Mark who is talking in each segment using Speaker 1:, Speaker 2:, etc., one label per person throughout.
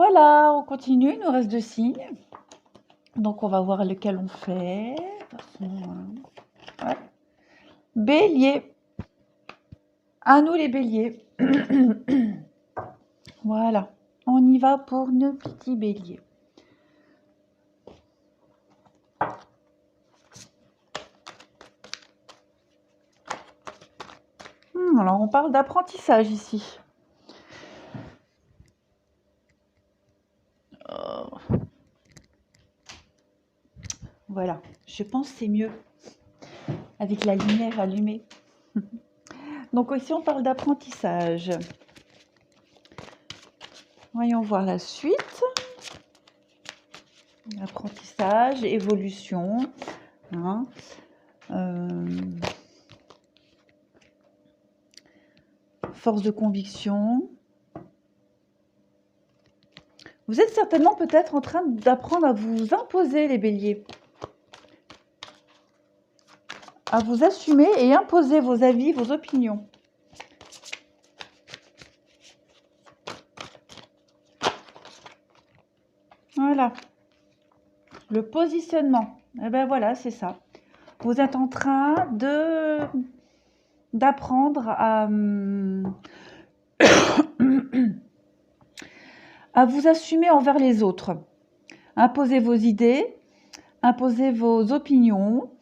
Speaker 1: Voilà, on continue, il nous reste 2 signes. Donc on va voir lequel on fait. De toute façon, ouais. Bélier. À nous les béliers. Voilà, on y va pour nos petits béliers. Alors on parle d'apprentissage ici. Voilà, je pense que c'est mieux avec la lumière allumée. Donc ici on parle d'apprentissage. Voyons voir la suite. Apprentissage, évolution. Hein. Force de conviction. Vous êtes certainement peut-être en train d'apprendre à vous imposer, les béliers. À vous assumer et imposer vos avis, vos opinions. Voilà. Le positionnement. Eh bien voilà, c'est ça. Vous êtes en train d'apprendre à vous assumer envers les autres. Imposer vos idées, imposer vos opinions.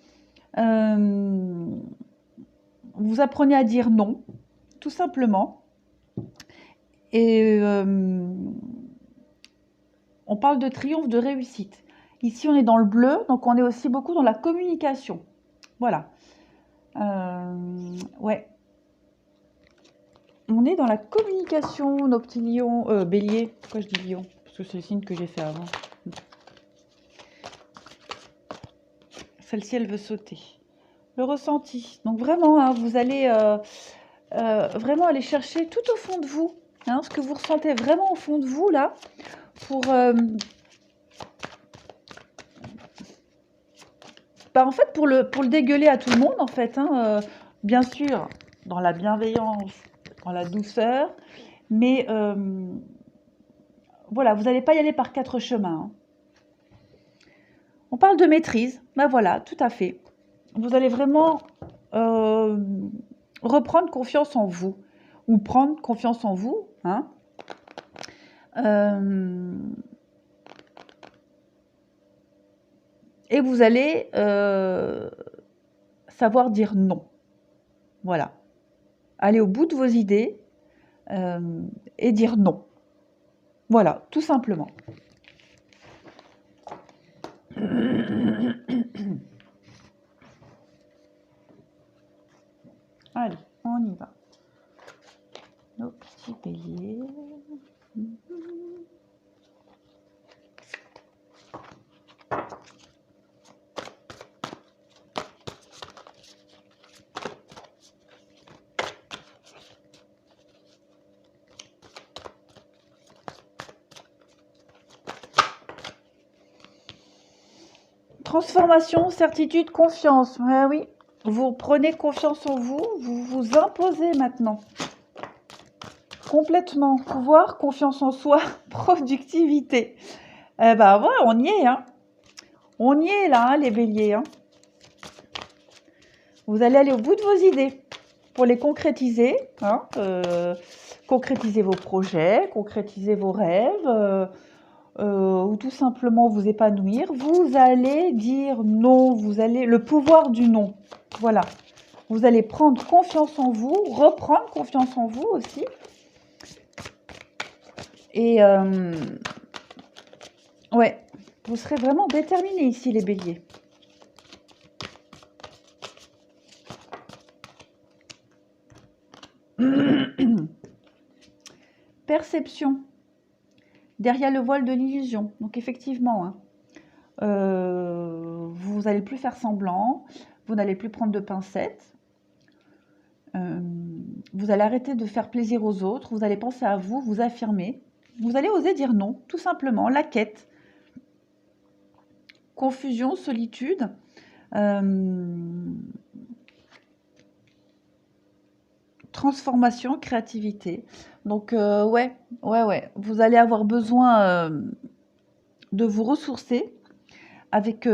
Speaker 1: Vous apprenez à dire non, tout simplement. Et on parle de triomphe, de réussite. Ici, on est dans le bleu, donc on est aussi beaucoup dans la communication. Voilà. Ouais. On est dans la communication, nos petits lions, bélier. Pourquoi je dis lion? Parce que c'est le signe que j'ai fait avant. Celle-ci, elle veut sauter. Le ressenti. Donc vraiment, hein, vous allez vraiment aller chercher tout au fond de vous, hein, ce que vous ressentez vraiment au fond de vous, là, pour... en fait, pour le dégueuler à tout le monde, en fait, hein, bien sûr, dans la bienveillance, dans la douceur, mais voilà, vous n'allez pas y aller par 4 chemins. Hein. On parle de maîtrise, ben voilà, tout à fait. Vous allez vraiment reprendre confiance en vous, ou prendre confiance en vous, hein. Et vous allez savoir dire non. Voilà. Aller au bout de vos idées et dire non. Voilà, tout simplement. Allez, on y va. Nos petits béliers. Transformation, certitude, confiance. Ouais, oui, vous prenez confiance en vous, vous vous imposez maintenant. Complètement. Pouvoir, confiance en soi, productivité. Eh ben voilà, on y est. Hein. On y est là, hein, les béliers. Hein. Vous allez aller au bout de vos idées pour les concrétiser. Hein, concrétiser vos projets, concrétiser vos rêves. Ou tout simplement vous épanouir, vous allez dire non, vous allez le pouvoir du non. Voilà. Vous allez prendre confiance en vous, reprendre confiance en vous aussi. Et ouais, vous serez vraiment déterminés ici, les béliers. Perception. Derrière le voile de l'illusion. Donc effectivement, hein, vous n'allez plus faire semblant, vous n'allez plus prendre de pincettes, vous allez arrêter de faire plaisir aux autres, vous allez penser à vous, vous affirmer, vous allez oser dire non, tout simplement, la quête, confusion, solitude, transformation, créativité. Donc, ouais, ouais, ouais. Vous allez avoir besoin de vous ressourcer avec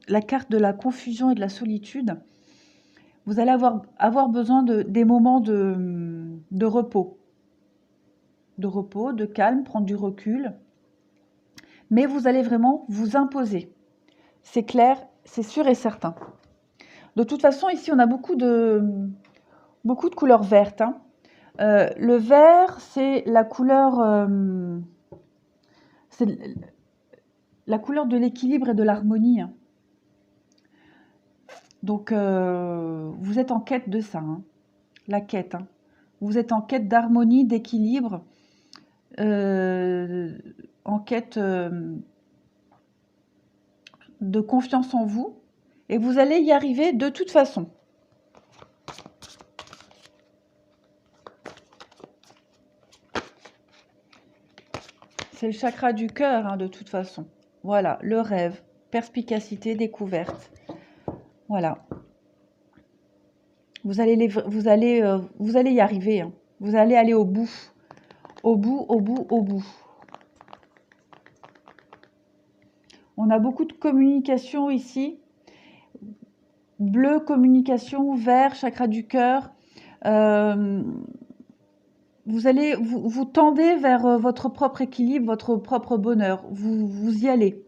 Speaker 1: la carte de la confusion et de la solitude. Vous allez avoir besoin des moments de repos. De repos, de calme, prendre du recul. Mais vous allez vraiment vous imposer. C'est clair, c'est sûr et certain. De toute façon, ici, on a beaucoup de couleurs vertes, hein. Le vert, c'est la couleur de l'équilibre et de l'harmonie, hein. Donc, vous êtes en quête de ça, hein. La quête, hein. Vous êtes en quête d'harmonie, d'équilibre, en quête de confiance en vous. Et vous allez y arriver de toute façon. C'est le chakra du cœur, hein, de toute façon. Voilà, le rêve, perspicacité, découverte. Voilà. Vous allez y arriver, hein. Vous allez aller au bout. Au bout, au bout, au bout. On a beaucoup de communication ici. Bleu, communication, vert, chakra du cœur. Vous tendez vers votre propre équilibre, votre propre bonheur. Vous y allez.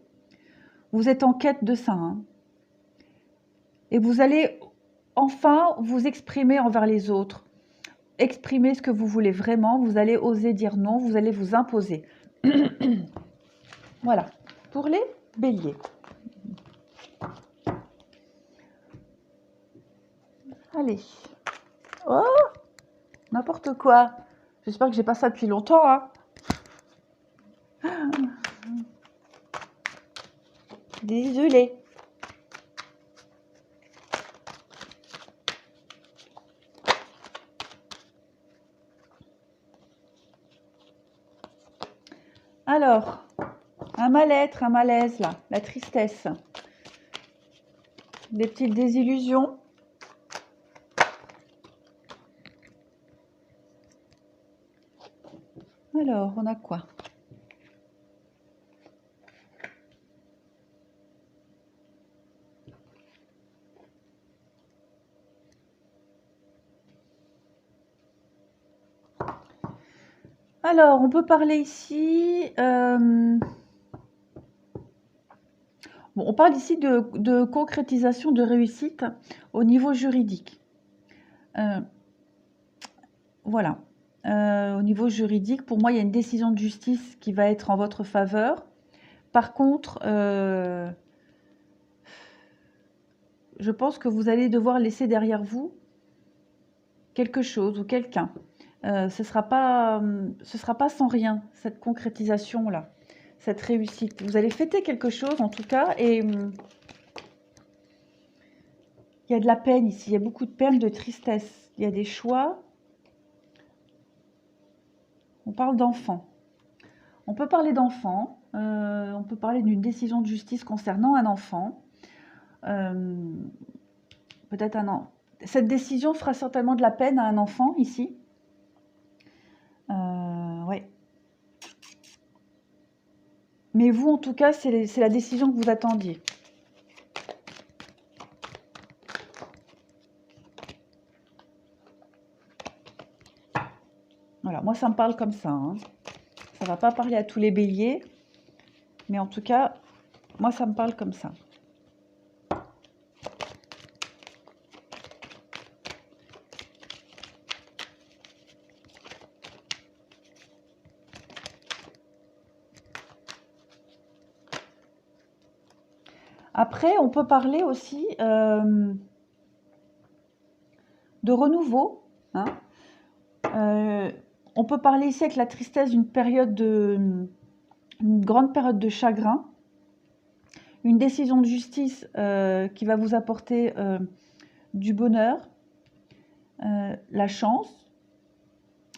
Speaker 1: Vous êtes en quête de ça, hein. Et vous allez enfin vous exprimer envers les autres. Exprimer ce que vous voulez vraiment. Vous allez oser dire non. Vous allez vous imposer. Voilà. Pour les béliers. Allez. Oh, n'importe quoi. J'espère que j'ai pas ça depuis longtemps, hein. Désolée. Alors, un mal-être, un malaise, là, la tristesse, des petites désillusions. Alors, on a quoi? Alors, on peut parler ici... Bon, on parle ici de concrétisation de réussite au niveau juridique. Voilà. Au niveau juridique, pour moi, il y a une décision de justice qui va être en votre faveur. Par contre, je pense que vous allez devoir laisser derrière vous quelque chose ou quelqu'un. Ce sera pas sans rien, cette concrétisation-là, cette réussite. Vous allez fêter quelque chose, en tout cas, et il y a de la peine ici, il y a beaucoup de peine, de tristesse. Il y a des choix. On parle d'enfants. On peut parler d'enfants, on peut parler d'une décision de justice concernant un enfant. Peut-être un an. Cette décision fera certainement de la peine à un enfant ici. Ouais. Mais vous, en tout cas, c'est la décision que vous attendiez. Voilà, moi, ça me parle comme ça, hein. Ça ne va pas parler à tous les béliers. Mais en tout cas, moi, ça me parle comme ça. Après, on peut parler aussi de renouveau, hein. On peut parler ici avec la tristesse d'une une grande période de chagrin, une décision de justice qui va vous apporter du bonheur, la chance.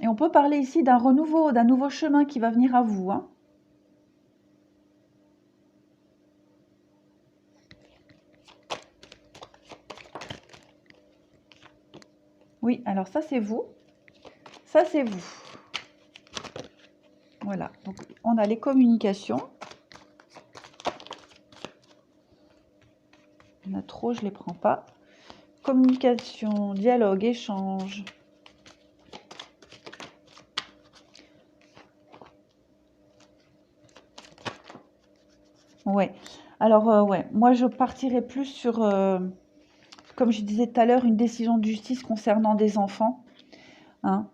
Speaker 1: Et on peut parler ici d'un renouveau, d'un nouveau chemin qui va venir à vous, hein. Oui, alors ça c'est vous. Ça c'est vous. Voilà. Donc on a les communications. Il y en a trop, je ne les prends pas. Communication, dialogue, échange. Ouais. Alors, ouais, moi je partirais plus sur, comme je disais tout à l'heure, une décision de justice concernant des enfants. Hein.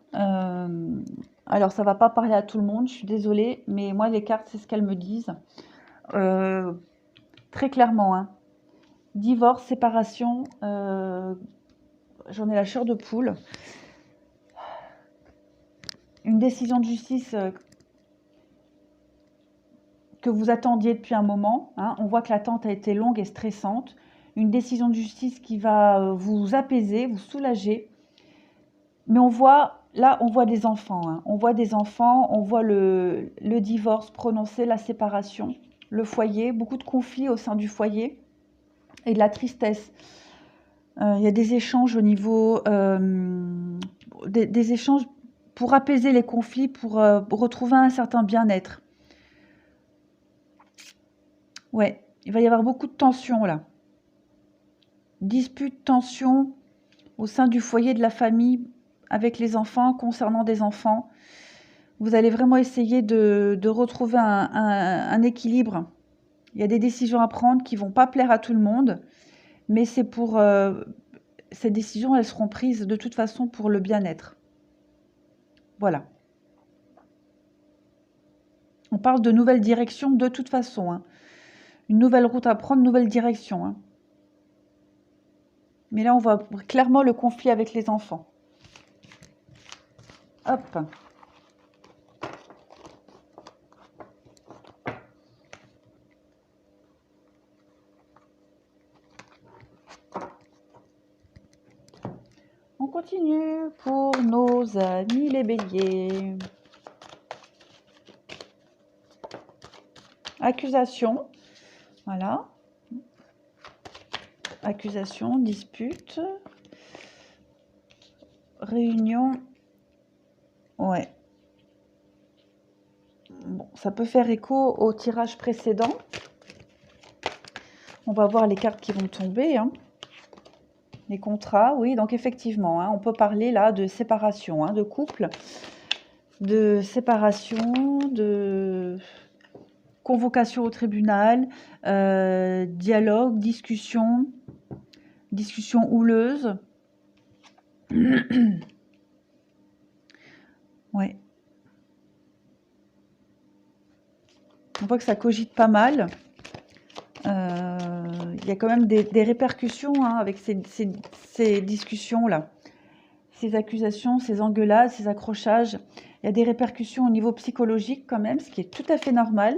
Speaker 1: Alors, ça va pas parler à tout le monde, je suis désolée, mais moi les cartes, c'est ce qu'elles me disent. Euh, Très clairement, hein. Divorce, séparation, j'en ai la chair de poule. Une décision de justice que vous attendiez depuis un moment. Hein. On voit que l'attente a été longue et stressante. Une décision de justice qui va vous apaiser, vous soulager. Mais on voit, là, on voit des enfants. Hein. On voit des enfants, on voit le divorce prononcé, la séparation, le foyer, beaucoup de conflits au sein du foyer et de la tristesse. Il y a des échanges au niveau... des échanges pour apaiser les conflits, pour retrouver un certain bien-être. Ouais, il va y avoir beaucoup de tensions là. Disputes, tensions au sein du foyer, de la famille, avec les enfants, concernant des enfants. Vous allez vraiment essayer de retrouver un équilibre. Il y a des décisions à prendre qui ne vont pas plaire à tout le monde, mais c'est pour... ces décisions, elles seront prises de toute façon pour le bien-être. Voilà. On parle de nouvelles directions de toute façon. Hein. Une nouvelle route à prendre, nouvelle direction. Hein. Mais là, on voit clairement le conflit avec les enfants. Hop. On continue pour nos amis les béliers. Accusation. Voilà. Accusation, dispute. Réunion. Ouais. Bon, ça peut faire écho au tirage précédent. On va voir les cartes qui vont tomber. Hein. Les contrats, oui, donc effectivement, hein, on peut parler là de séparation, hein, de couple, de séparation, de convocation au tribunal, dialogue, discussion houleuse. Ouais. On voit que ça cogite pas mal. Il y a quand même des répercussions hein, avec ces discussions-là. Ces accusations, ces engueulades, ces accrochages. Il y a des répercussions au niveau psychologique quand même, ce qui est tout à fait normal.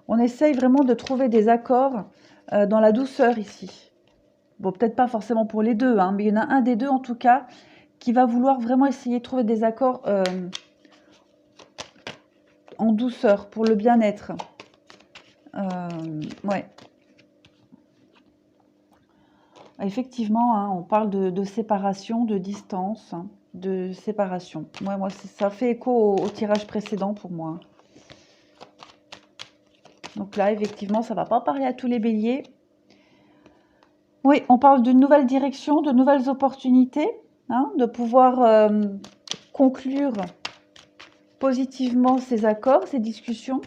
Speaker 1: On essaye vraiment de trouver des accords dans la douceur ici. Bon, peut-être pas forcément pour les deux, hein, mais il y en a un des deux en tout cas qui va vouloir vraiment essayer de trouver des accords en douceur pour le bien-être. Ouais. Effectivement, hein, on parle de séparation, de distance, hein, de séparation. Ouais, moi, ça fait écho au tirage précédent pour moi. Donc là, effectivement, ça ne va pas parler à tous les béliers. Oui, on parle d'une nouvelle direction, de nouvelles opportunités, hein, de pouvoir conclure positivement ces accords, ces discussions.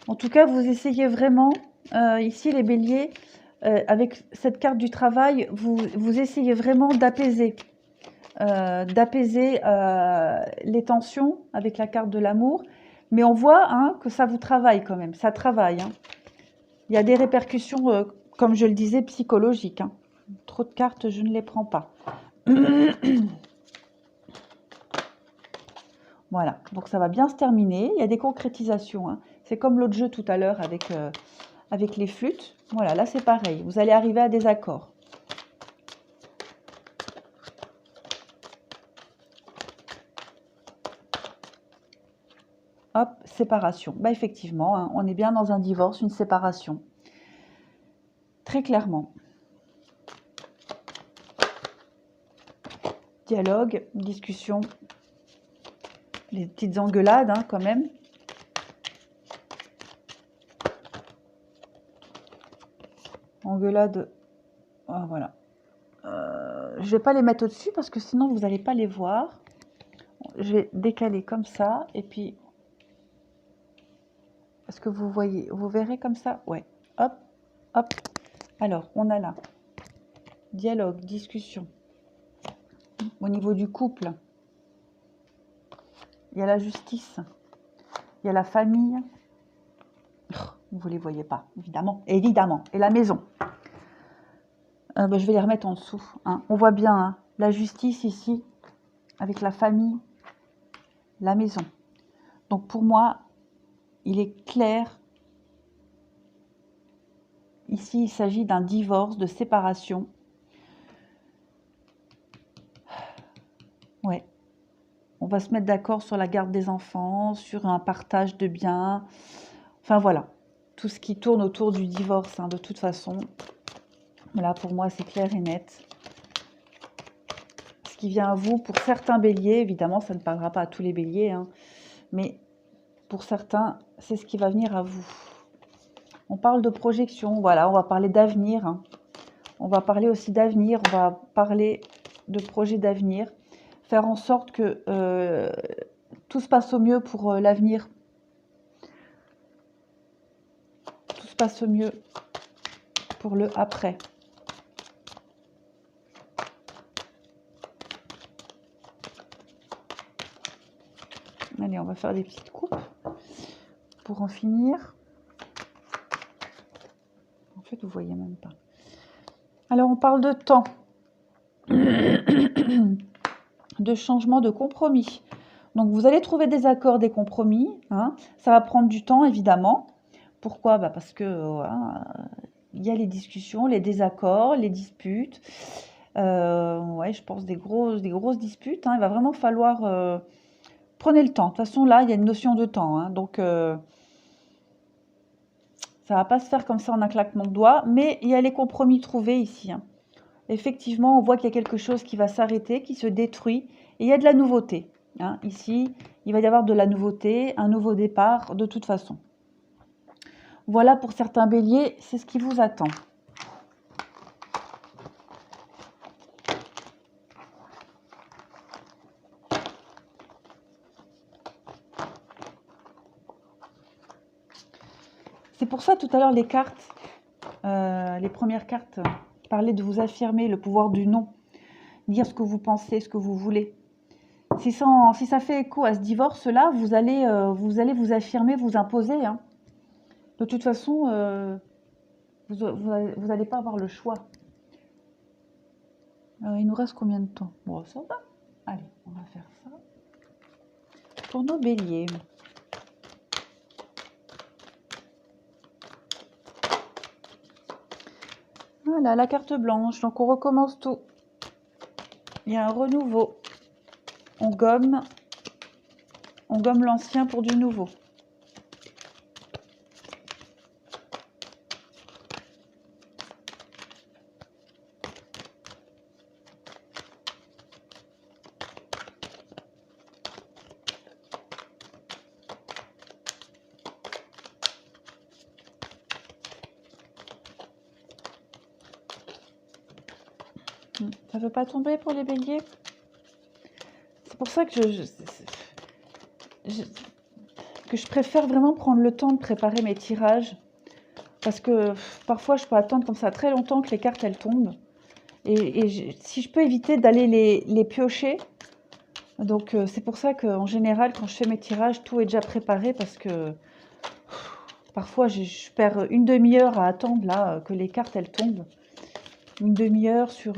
Speaker 1: En tout cas, vous essayez vraiment, ici les béliers, avec cette carte du travail, vous essayez vraiment d'apaiser. Les tensions avec la carte de l'amour. Mais on voit hein, que ça vous travaille quand même, ça travaille. Hein. Il y a des répercussions, comme je le disais, psychologiques. Hein. Trop de cartes, je ne les prends pas. Voilà, donc ça va bien se terminer. Il y a des concrétisations. Hein. C'est comme l'autre jeu tout à l'heure avec les flûtes. Voilà, là c'est pareil. Vous allez arriver à des accords. séparation. Bah effectivement, hein, on est bien dans un divorce, une séparation. Très clairement. Dialogue, discussion, les petites engueulades hein, quand même. Engueulade, ah, voilà. Je vais pas les mettre au-dessus parce que sinon vous n'allez pas les voir. Je vais décaler comme ça et puis est-ce que vous voyez, vous verrez comme ça? Ouais. Hop, hop. Alors, on a là dialogue, discussion. Au niveau du couple, il y a la justice, il y a la famille. Vous ne les voyez pas, évidemment. Évidemment. Et la maison. Je vais les remettre en dessous. Hein. On voit bien hein, la justice ici, avec la famille, la maison. Donc pour moi, il est clair. Ici, il s'agit d'un divorce, de séparation. Ouais. On va se mettre d'accord sur la garde des enfants, sur un partage de biens. Enfin voilà, tout ce qui tourne autour du divorce, hein, de toute façon. Là, pour moi, c'est clair et net. Ce qui vient à vous, pour certains béliers, évidemment, ça ne parlera pas à tous les béliers, hein, mais pour certains, c'est ce qui va venir à vous. On parle de projection, voilà, on va parler d'avenir. Hein. On va parler aussi d'avenir, on va parler de projets d'avenir. Faire en sorte que tout se passe au mieux pour l'avenir. Tout se passe au mieux pour le après. Allez, on va faire des petites coupes pour en finir. En fait, vous voyez même pas. Alors, on parle de temps, de changement, de compromis. Donc, vous allez trouver des accords, des compromis. Hein. Ça va prendre du temps, évidemment. Pourquoi? Parce que il y a les discussions, les désaccords, les disputes. Ouais, je pense des grosses disputes. Hein. Il va vraiment falloir... prenez le temps. De toute façon, là, il y a une notion de temps. Hein. Donc, ça ne va pas se faire comme ça en un claquement de doigts. Mais il y a les compromis trouvés ici. Hein. Effectivement, on voit qu'il y a quelque chose qui va s'arrêter, qui se détruit. Et il y a de la nouveauté. Hein. Ici, il va y avoir de la nouveauté, un nouveau départ de toute façon. Voilà pour certains béliers, c'est ce qui vous attend. C'est pour ça tout à l'heure les cartes, les premières cartes parlaient de vous affirmer, le pouvoir du non, dire ce que vous pensez, ce que vous voulez. Si ça fait écho à ce divorce-là, vous allez vous affirmer, vous imposer. Hein. De toute façon, vous n'allez pas avoir le choix. Il nous reste combien de temps? Bon, ça va. Allez, on va faire ça. Pour nos béliers. Voilà, la carte blanche. Donc, on recommence tout. Il y a un renouveau. On gomme l'ancien pour du nouveau. Ça ne veut pas tomber pour les béliers. C'est pour ça que je préfère vraiment prendre le temps de préparer mes tirages. Parce que parfois, je peux attendre comme ça très longtemps que les cartes, elles tombent. Et si je peux éviter d'aller les piocher. Donc, c'est pour ça qu'en général, quand je fais mes tirages, tout est déjà préparé. Parce que parfois, je perds une demi-heure à attendre là que les cartes, elles tombent. Une demi-heure sur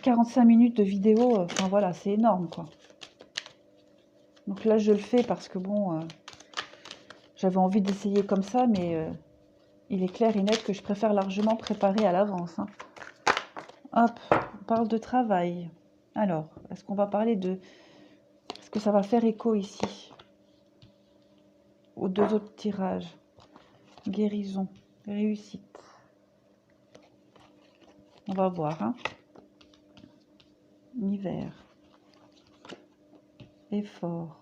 Speaker 1: 45 minutes de vidéo, enfin voilà, c'est énorme quoi. Donc là je le fais parce que bon, j'avais envie d'essayer comme ça, mais il est clair et net que je préfère largement préparer à l'avance. Hein. Hop, on parle de travail. Alors, est-ce qu'on va parler de Est-ce que ça va faire écho ici aux deux autres tirages? Guérison, réussite. On va voir. Hein. Hiver. Effort.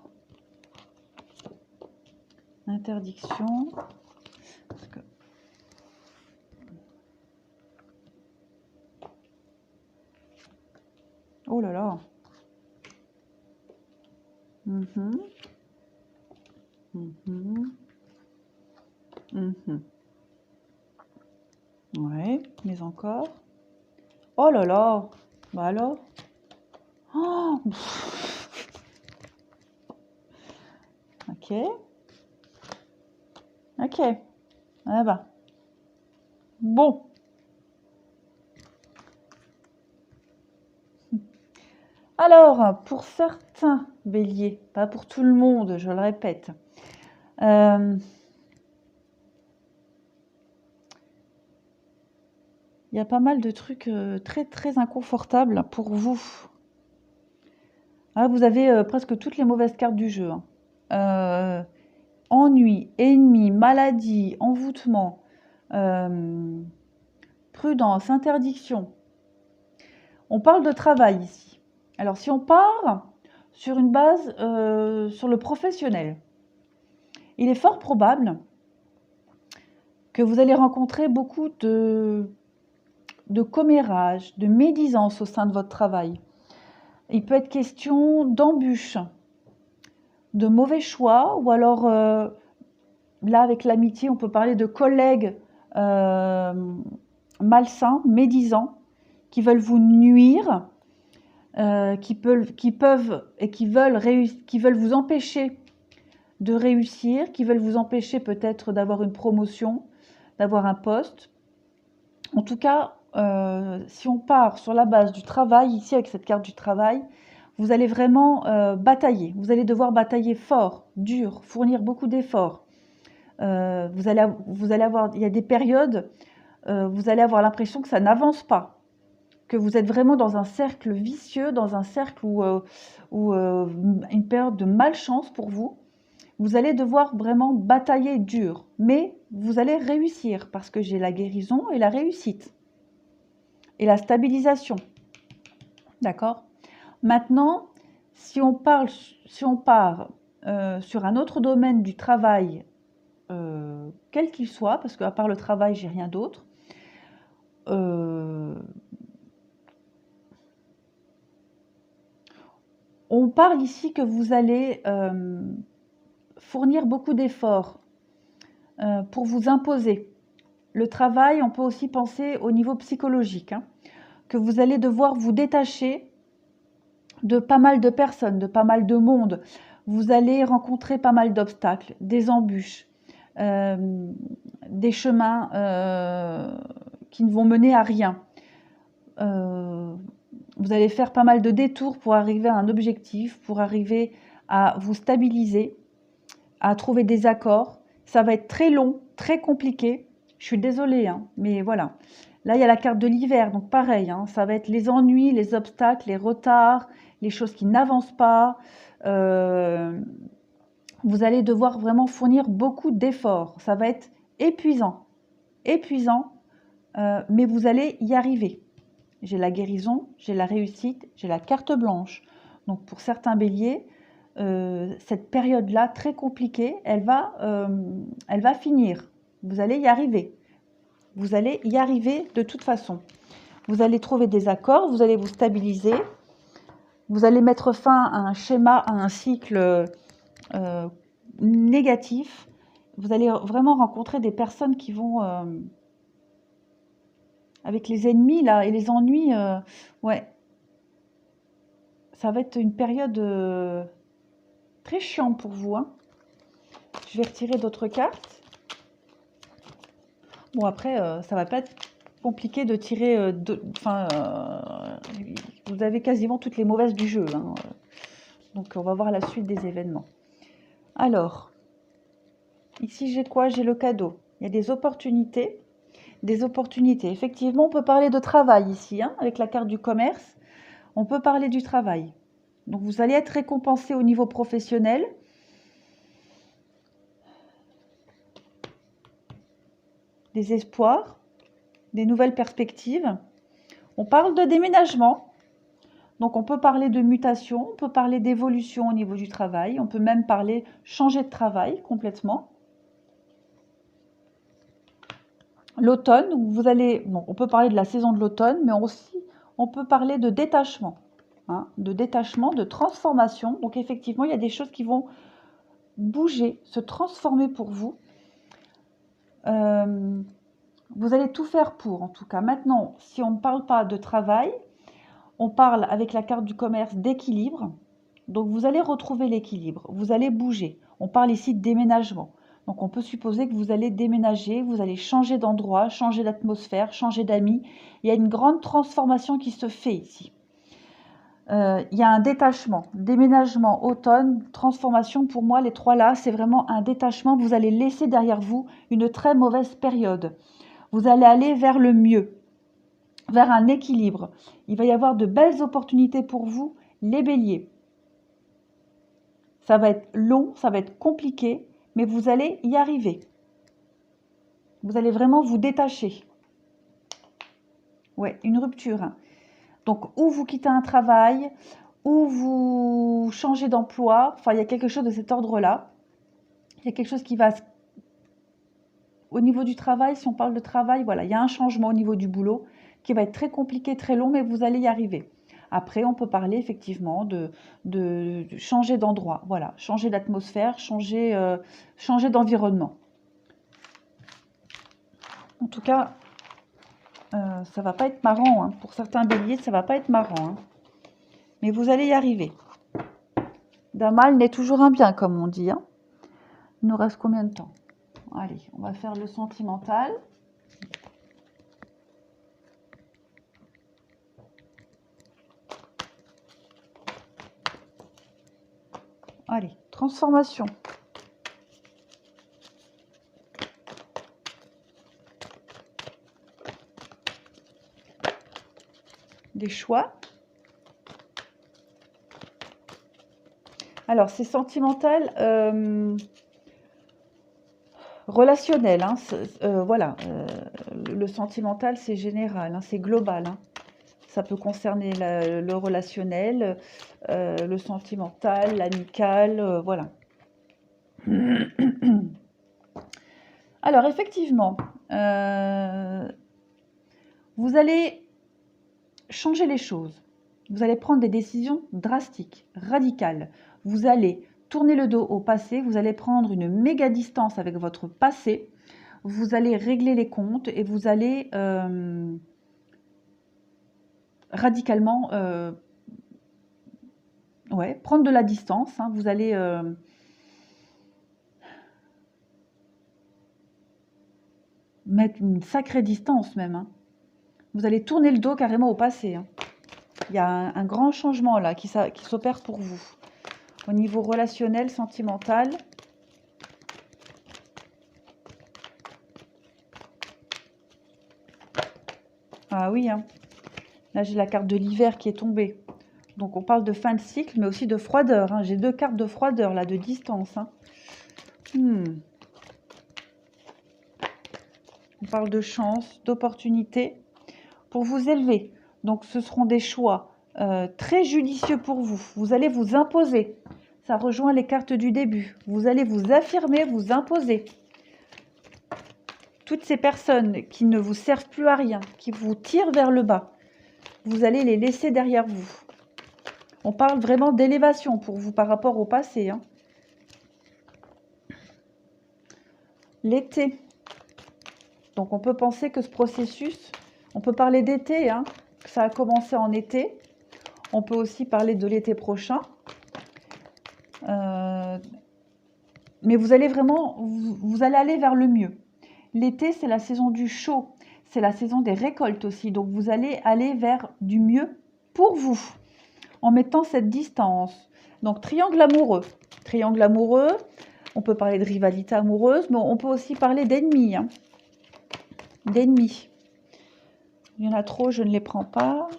Speaker 1: Interdiction. Parce que... Oh là là. Ouais, mais encore. Oh là là. Bah alors. Oh. Ok. Ok. Ah bah. Bon. Alors, pour certains béliers, pas pour tout le monde, je le répète, il y a pas mal de trucs très très inconfortables pour vous. Ah, vous avez presque toutes les mauvaises cartes du jeu. Hein. Ennui, ennemi, maladie, envoûtement, prudence, interdiction. On parle de travail ici. Alors, si on part sur une base sur le professionnel, il est fort probable que vous allez rencontrer beaucoup de commérage, de médisance au sein de votre travail. Il peut être question d'embûches, de mauvais choix, ou alors, là, avec l'amitié, on peut parler de collègues malsains, médisants, qui veulent vous nuire, qui veulent vous empêcher de réussir, qui veulent vous empêcher peut-être d'avoir une promotion, d'avoir un poste. En tout cas, si on part sur la base du travail, ici avec cette carte du travail, vous allez vraiment batailler. Vous allez devoir batailler fort, dur, fournir beaucoup d'efforts. Vous allez avoir, il y a des périodes, vous allez avoir l'impression que ça n'avance pas, que vous êtes vraiment dans un cercle vicieux, dans un cercle où une période de malchance pour vous. Vous allez devoir vraiment batailler dur, mais vous allez réussir parce que j'ai la guérison et la réussite et la stabilisation. D'accord? Maintenant, si on part sur un autre domaine du travail, quel qu'il soit, parce qu'à part le travail, j'ai rien d'autre, on parle ici que vous allez fournir beaucoup d'efforts pour vous imposer. Le travail, on peut aussi penser au niveau psychologique, hein, que vous allez devoir vous détacher de pas mal de personnes, de pas mal de monde. Vous allez rencontrer pas mal d'obstacles, des embûches, des chemins qui ne vont mener à rien. Vous allez faire pas mal de détours pour arriver à un objectif, pour arriver à vous stabiliser, à trouver des accords. Ça va être très long, très compliqué. Je suis désolée, hein, mais voilà. Là, il y a la carte de l'hiver, donc pareil, hein, ça va être les ennuis, les obstacles, les retards, les choses qui n'avancent pas. Vous allez devoir vraiment fournir beaucoup d'efforts. Ça va être épuisant, mais vous allez y arriver. J'ai la guérison, j'ai la réussite, j'ai la carte blanche. Donc pour certains béliers, cette période-là, très compliquée, elle va finir. Vous allez y arriver. Vous allez y arriver de toute façon. Vous allez trouver des accords, vous allez vous stabiliser. Vous allez mettre fin à un schéma, à un cycle négatif. Vous allez vraiment rencontrer des personnes qui vont... avec les ennemis là et les ennuis, ouais. Ça va être une période très chiante pour vous. Hein. Je vais retirer d'autres cartes. Bon, après, ça va pas être compliqué de tirer... vous avez quasiment toutes les mauvaises du jeu. Hein. Donc, on va voir la suite des événements. Alors, ici, j'ai quoi? J'ai le cadeau. Il y a des opportunités. Des opportunités. Effectivement, on peut parler de travail ici, hein, avec la carte du commerce. On peut parler du travail. Donc, vous allez être récompensé au niveau professionnel. Des espoirs, des nouvelles perspectives. On parle de déménagement. Donc, on peut parler de mutation, on peut parler d'évolution au niveau du travail. On peut même parler changer de travail complètement. L'automne, vous allez, bon, on peut parler de la saison de l'automne, mais aussi on peut parler de détachement, hein, de transformation. Donc effectivement, il y a des choses qui vont bouger, se transformer pour vous. Vous allez tout faire pour, en tout cas. Maintenant, si on ne parle pas de travail, on parle avec la carte du commerce d'équilibre. Donc vous allez retrouver l'équilibre, vous allez bouger. On parle ici de déménagement. Donc on peut supposer que vous allez déménager, vous allez changer d'endroit, changer d'atmosphère, changer d'amis. Il y a une grande transformation qui se fait ici. Il y a un détachement, déménagement, automne, transformation. Pour moi, les trois là, c'est vraiment un détachement. Vous allez laisser derrière vous une très mauvaise période. Vous allez aller vers le mieux, vers un équilibre. Il va y avoir de belles opportunités pour vous, les béliers. Ça va être long, ça va être compliqué, mais vous allez y arriver. Vous allez vraiment vous détacher. Ouais, une rupture, hein. Donc, ou vous quittez un travail, ou vous changez d'emploi. Enfin, il y a quelque chose de cet ordre-là. Il y a quelque chose qui va... Au niveau du travail, si on parle de travail, voilà, il y a un changement au niveau du boulot qui va être très compliqué, très long, mais vous allez y arriver. Après, on peut parler effectivement de changer d'endroit, voilà, changer d'atmosphère, changer d'environnement. En tout cas, ça va pas être marrant, hein. Pour certains béliers, ça va pas être marrant, hein. Mais vous allez y arriver. D'un mal naît toujours un bien, comme on dit, hein. Il nous reste combien de temps? Allez, on va faire le sentimental. Allez, transformation. Des choix. Alors, c'est sentimental, relationnel, hein, voilà. Le sentimental, c'est général, hein, c'est global, hein. Ça peut concerner le relationnel, le sentimental, l'amical, voilà. Alors, effectivement, vous allez changer les choses. Vous allez prendre des décisions drastiques, radicales. Vous allez tourner le dos au passé, vous allez prendre une méga distance avec votre passé, vous allez régler les comptes et vous allez radicalement prendre de la distance, hein. Vous allez mettre une sacrée distance même, hein. Vous allez tourner le dos carrément au passé, hein. Il y a un grand changement là qui s'opère pour vous. Au niveau relationnel, sentimental. Ah oui, hein. Là j'ai la carte de l'hiver qui est tombée. Donc on parle de fin de cycle, mais aussi de froideur, hein. J'ai deux cartes de froideur là, de distance, hein. On parle de chance, d'opportunité pour vous élever. Donc ce seront des choix très judicieux pour vous. Vous allez vous imposer. Ça rejoint les cartes du début. Vous allez vous affirmer, vous imposer. Toutes ces personnes qui ne vous servent plus à rien, qui vous tirent vers le bas, vous allez les laisser derrière vous. On parle vraiment d'élévation pour vous par rapport au passé, hein. L'été. Donc on peut penser que ce processus, on peut parler d'été, hein, que ça a commencé en été. On peut aussi parler de l'été prochain. Mais vous allez vraiment, vous allez aller vers le mieux. L'été, c'est la saison du chaud. C'est la saison des récoltes aussi. Donc, vous allez aller vers du mieux pour vous en mettant cette distance. Donc, triangle amoureux. Triangle amoureux, on peut parler de rivalité amoureuse, mais on peut aussi parler d'ennemis, hein. D'ennemis. Il y en a trop, je ne les prends pas.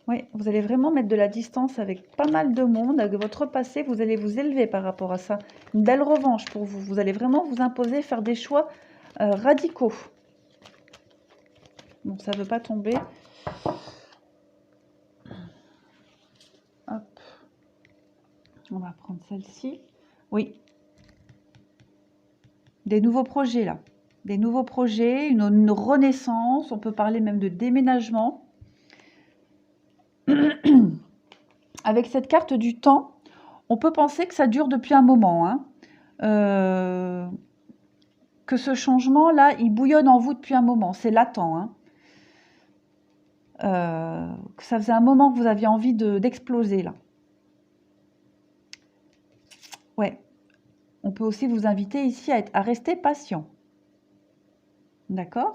Speaker 1: Oui, vous allez vraiment mettre de la distance avec pas mal de monde, avec votre passé, vous allez vous élever par rapport à ça. Une belle revanche pour vous. Vous allez vraiment vous imposer, faire des choix radicaux. Donc ça ne veut pas tomber. Hop. On va prendre celle-ci. Oui. Des nouveaux projets là. Des nouveaux projets, une renaissance. On peut parler même de déménagement. Avec cette carte du temps, on peut penser que ça dure depuis un moment. Hein. Que ce changement-là, il bouillonne en vous depuis un moment. C'est latent. Hein. Que ça faisait un moment que vous aviez envie d'exploser là. Ouais. On peut aussi vous inviter ici à rester patient. D'accord?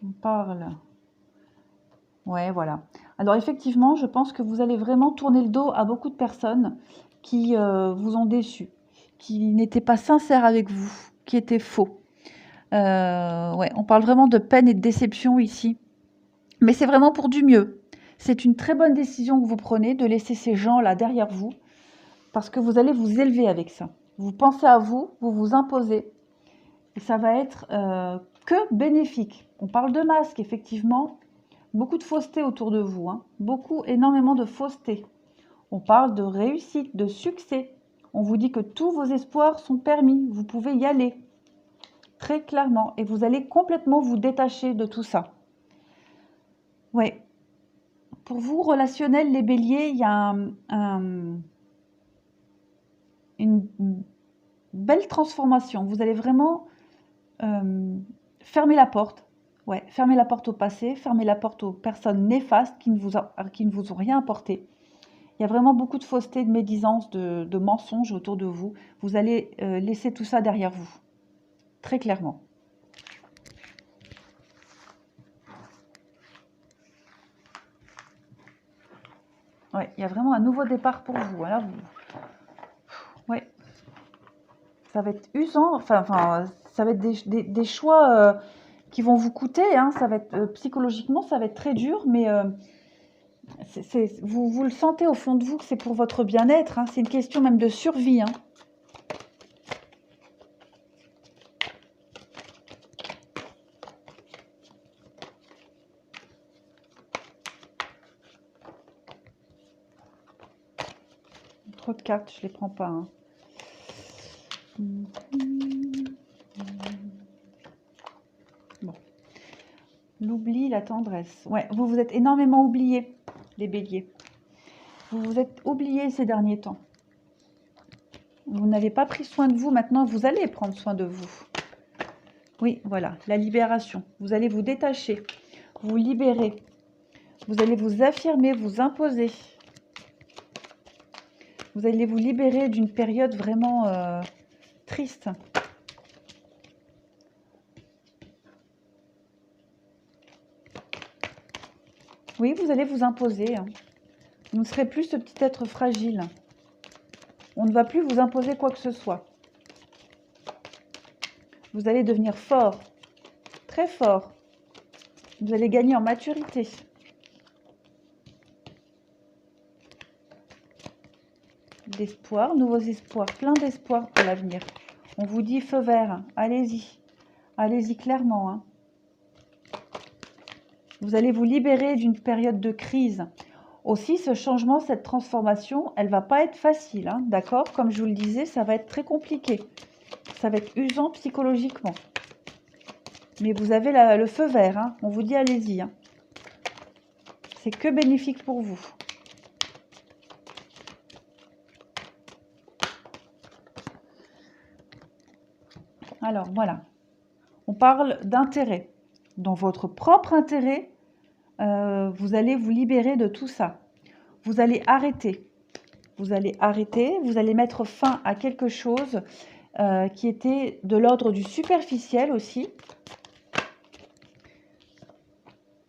Speaker 1: On parle. Ouais, voilà. Alors effectivement, je pense que vous allez vraiment tourner le dos à beaucoup de personnes qui vous ont déçu, qui n'étaient pas sincères avec vous, qui étaient faux. Ouais, on parle vraiment de peine et de déception ici. Mais c'est vraiment pour du mieux. C'est une très bonne décision que vous prenez de laisser ces gens-là derrière vous, parce que vous allez vous élever avec ça. Vous pensez à vous, vous vous imposez, et ça va être que bénéfique. On parle de masque, effectivement. Beaucoup de fausseté autour de vous, hein. Beaucoup, énormément de fausseté. On parle de réussite, de succès. On vous dit que tous vos espoirs sont permis, vous pouvez y aller, très clairement. Et vous allez complètement vous détacher de tout ça. Ouais. Pour vous, relationnel, les béliers, il y a une belle transformation. Vous allez vraiment fermer la porte. Ouais, fermer la porte au passé, fermer la porte aux personnes néfastes qui ne vous ont rien apporté. Il y a vraiment beaucoup de fausseté, de médisance, de mensonges autour de vous. Vous allez laisser tout ça derrière vous, très clairement. Ouais, il y a vraiment un nouveau départ pour vous. Voilà, ouais. Ça va être usant, enfin ça va être des choix qui vont vous coûter. Hein. Ça va être, psychologiquement, ça va être très dur, mais vous le sentez au fond de vous que c'est pour votre bien-être. Hein. C'est une question même de survie. Hein. Trop de cartes, je les prends pas. Hein. Bon. L'oubli, la tendresse. Ouais, vous vous êtes énormément oubliés, les béliers. Vous vous êtes oubliés ces derniers temps. Vous n'avez pas pris soin de vous. Maintenant, vous allez prendre soin de vous. Oui, voilà, la libération. Vous allez vous détacher, vous libérer. Vous allez vous affirmer, vous imposer. Vous allez vous libérer d'une période vraiment triste. Oui, vous allez vous imposer. Hein. Vous ne serez plus ce petit être fragile. On ne va plus vous imposer quoi que ce soit. Vous allez devenir fort, très fort. Vous allez gagner en maturité. D'espoir, nouveaux espoirs, plein d'espoir pour l'avenir. On vous dit feu vert, allez-y. Allez-y clairement. Hein. Vous allez vous libérer d'une période de crise. Aussi, ce changement, cette transformation, elle va pas être facile, hein, d'accord? Comme je vous le disais, ça va être très compliqué. Ça va être usant psychologiquement. Mais vous avez le feu vert, hein. On vous dit allez-y. Hein. C'est que bénéfique pour vous. Alors, voilà. On parle d'intérêt. Dans votre propre intérêt, vous allez vous libérer de tout ça. Vous allez arrêter. Vous allez arrêter, vous allez mettre fin à quelque chose qui était de l'ordre du superficiel aussi.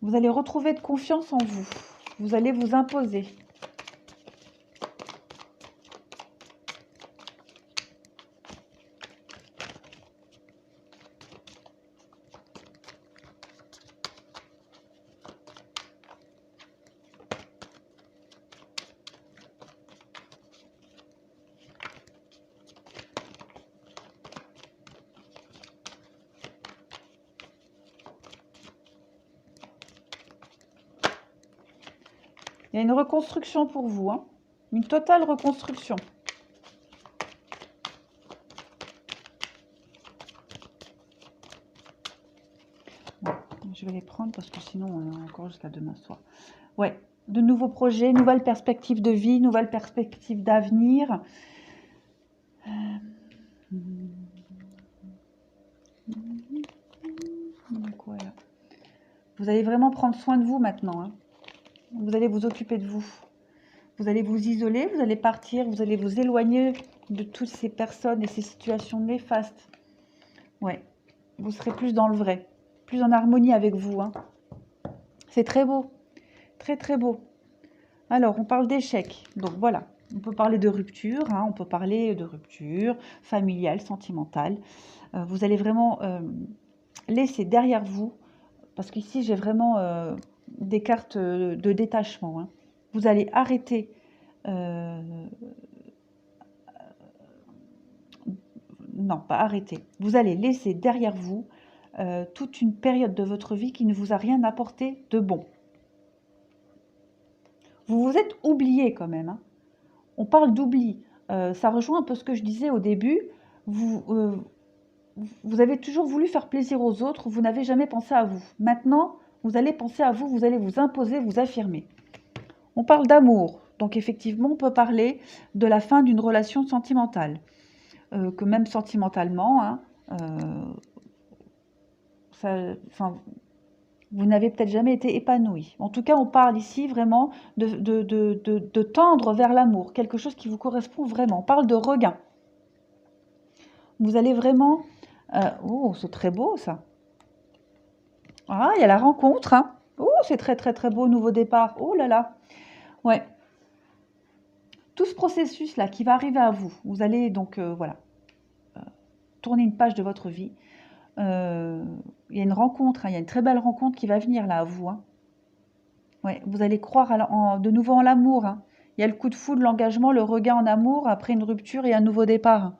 Speaker 1: Vous allez retrouver de confiance en vous. Vous allez vous imposer. Il y a une reconstruction pour vous, hein. Une totale reconstruction. Bon, je vais les prendre parce que sinon on a encore jusqu'à demain soir. Ouais, de nouveaux projets, nouvelles perspectives de vie, nouvelles perspectives d'avenir. Vous allez vraiment prendre soin de vous maintenant, hein. Vous allez vous occuper de vous. Vous allez vous isoler, vous allez partir, vous allez vous éloigner de toutes ces personnes et ces situations néfastes. Ouais, vous serez plus dans le vrai, plus en harmonie avec vous, hein. C'est très beau, très très beau. Alors, on parle d'échec. Donc voilà, on peut parler de rupture, hein, on peut parler de rupture familiale, sentimentale. Vous allez vraiment laisser derrière vous, parce qu'ici j'ai vraiment des cartes de détachement, hein. Vous allez arrêter non, pas arrêter. Vous allez laisser derrière vous toute une période de votre vie qui ne vous a rien apporté de bon. Vous vous êtes oublié quand même, hein. On parle d'oubli. Ça rejoint un peu ce que je disais au début. Vous avez toujours voulu faire plaisir aux autres, vous n'avez jamais pensé à vous. Maintenant, vous allez penser à vous, vous allez vous imposer, vous affirmer. On parle d'amour. Donc effectivement, on peut parler de la fin d'une relation sentimentale. Que même sentimentalement, hein, vous n'avez peut-être jamais été épanoui. En tout cas, on parle ici vraiment de tendre vers l'amour, quelque chose qui vous correspond vraiment. On parle de regain. Vous allez vraiment... oh, c'est très beau ça. Ah, il y a la rencontre, hein. Oh, c'est très très très beau, nouveau départ. Oh là là. Ouais. Tout ce processus-là qui va arriver à vous, vous allez donc, voilà, tourner une page de votre vie. Il y a une rencontre, hein, il y a une très belle rencontre qui va venir là à vous, hein. Ouais, vous allez croire de nouveau en l'amour, hein. Il y a le coup de foudre, l'engagement, le regain en amour après une rupture et un nouveau départ, hein.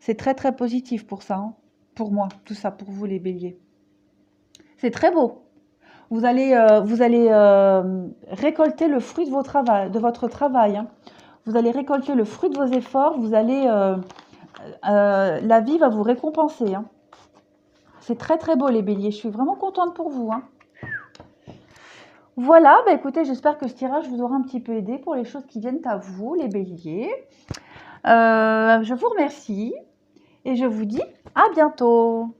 Speaker 1: C'est très très positif pour ça, hein. Pour moi, tout ça, pour vous les béliers. C'est très beau. Vous allez récolter le fruit de votre travail, hein. Vous allez récolter le fruit de vos efforts. Vous allez, la vie va vous récompenser, hein. C'est très très beau les béliers. Je suis vraiment contente pour vous, hein. Voilà, bah écoutez, j'espère que ce tirage vous aura un petit peu aidé pour les choses qui viennent à vous, les béliers. Je vous remercie et je vous dis à bientôt.